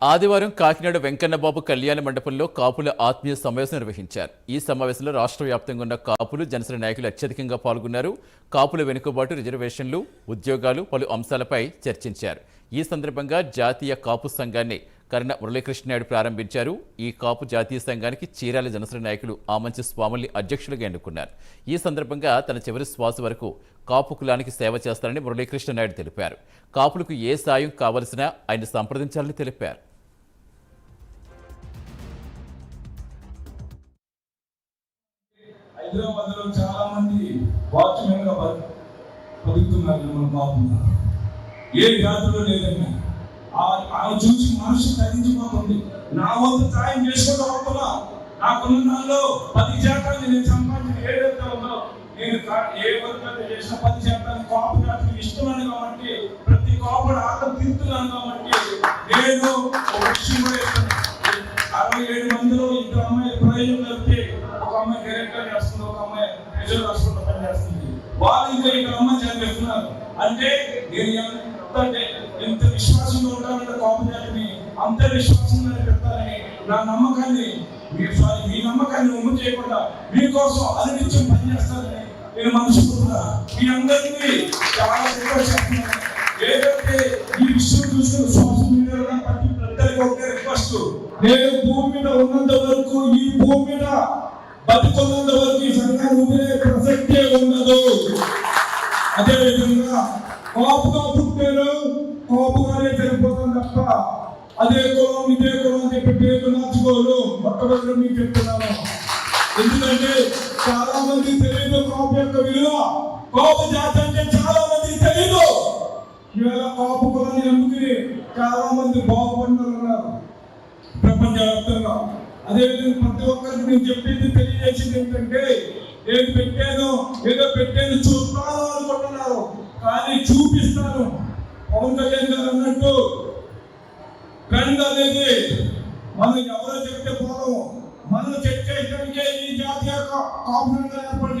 ఆదివారం కాకినాడ వెంకన్నబాబు కళ్యాణ మండపంలో కాపుల ఆత్మీయ సమావేశం నిర్వహించారు. ఈ సమావేశంలో రాష్ట్ర వ్యాప్తంగా ఉన్న కాపులు, జనసేన నాయకులు అత్యధికంగా పాల్గొన్నారు. కాపుల వెనుకబాటు, రిజర్వేషన్లు, ఉద్యోగాలు, పలు అంశాలపై చర్చించారు. ఈ సందర్భంగా జాతీయ కాపు సంఘాన్ని కర్ణ మురళీకృష్ణనాయుడు ప్రారంభించారు. ఈ కాపు జాతీయ సంఘానికి చీరాల జనసేన నాయకులు ఆమంచి స్వాముల్ని అధ్యక్షులుగా ఎన్నుకున్నారు. ఈ సందర్భంగా తన చివరి శ్వాస వరకు కాపు కులానికి సేవ చేస్తారని మురళీకృష్ణనాయుడు తెలిపారు. కాపులకు ఏ సాయం కావలసినా ఆయన సంప్రదించాలని తెలిపారు. హైదరాబాద్లో చాలా మంది వాచ్మెన్ గా బతుకుతున్నారు. మన బాబు ఏ జాతిలో లేదండి. ఆమె చూసి మనసు తగ్గించిపోతుంది. నా వంతు సాయం చేసుకుంటూ వస్తున్నా. నాకున్న దానిలో 10% నేను సంపాదించిన ఏదైతే ఉందో, నేను ఏ వర్క్ చేసిన 10% కాపు జాతికి ఇస్తున్నాను కాబట్టి, ప్రతి కాపుడు ఆకలి తీరుతున్నాను కాబట్టి నేను ఒక విషయం కూడా 67 మందిలో 2 అమ్మాయిలు ప్రయోజనం కలిపి, ఒక అమ్మాయి డైరెక్టర్ చేస్తుంది, ఒక అమ్మాయి రిజర్వ్ హాస్పిటల్ పనిచేస్తుంది. వాళ్ళు ఇంకా ఇక్కడ అమ్మాయి చదివిస్తున్నారు. అంటే నేను ఎంత విశ్వాసంగా ఉంటానంటే కాపు జాతిని అంత విశ్వాసంగా పెడతానని నా నమ్మకాన్ని మీ నమ్మకాన్ని ఉమ్ము చేయకుండా మీకోసం అనినిత్యం పనిచేస్తానని నేను మనసుకుంటున్నా. మీ అందరికీ చాలా సంతోషిస్తున్నాను. ఏదైతే ఈ విషయం చూసుకుని సోషల్ మీడియాలో ప్రతి ప్రజలకు ఒకే రిక్వెస్ట్, నేను భూమి మీద ఉన్నంత వరకు, ఈ భూమి మీద బతుకున్నంత వరకు ఈ సంఘాన్ని వదిలే ప్రసక్తే ఉండదు. అదేవిధంగా కాపుగా పుట్టాను, కాపుగానే చనిపోతాం తప్ప అదే కులం ఇదే కులం అని చెప్పి పేరు మార్చుకోరు. మొట్టమొదటి మీకు చెప్తున్నాను. ఎందుకంటే చాలా మందికి తెలియదు కాపు యొక్క విలువ, కాపు జాతి అంటే చాలా మందికి తెలియదు. ఇవాళ కాపు కులాన్ని నమ్ముకుని చాలా మంది బాగుపడినారు ప్రపంచవ్యాప్తంగా. అదేవిధంగా ప్రతి ఒక్కరికి నేను చెప్పింది తెలియజేసింది ఏంటంటే, నేను పెట్టాను ఏదో పెట్టాను చూస్తాను అనుకుంటున్నారు, కానీ చూపిస్తాను. పవన్ కళ్యాణ్ గారు అన్నట్టు ట్రెండ్ అనేది మనం ఎవరో చెప్తే పోవడం, మనం చెక్ చేయడానికే ఈ జాతీయ కాపు ఏర్పాటు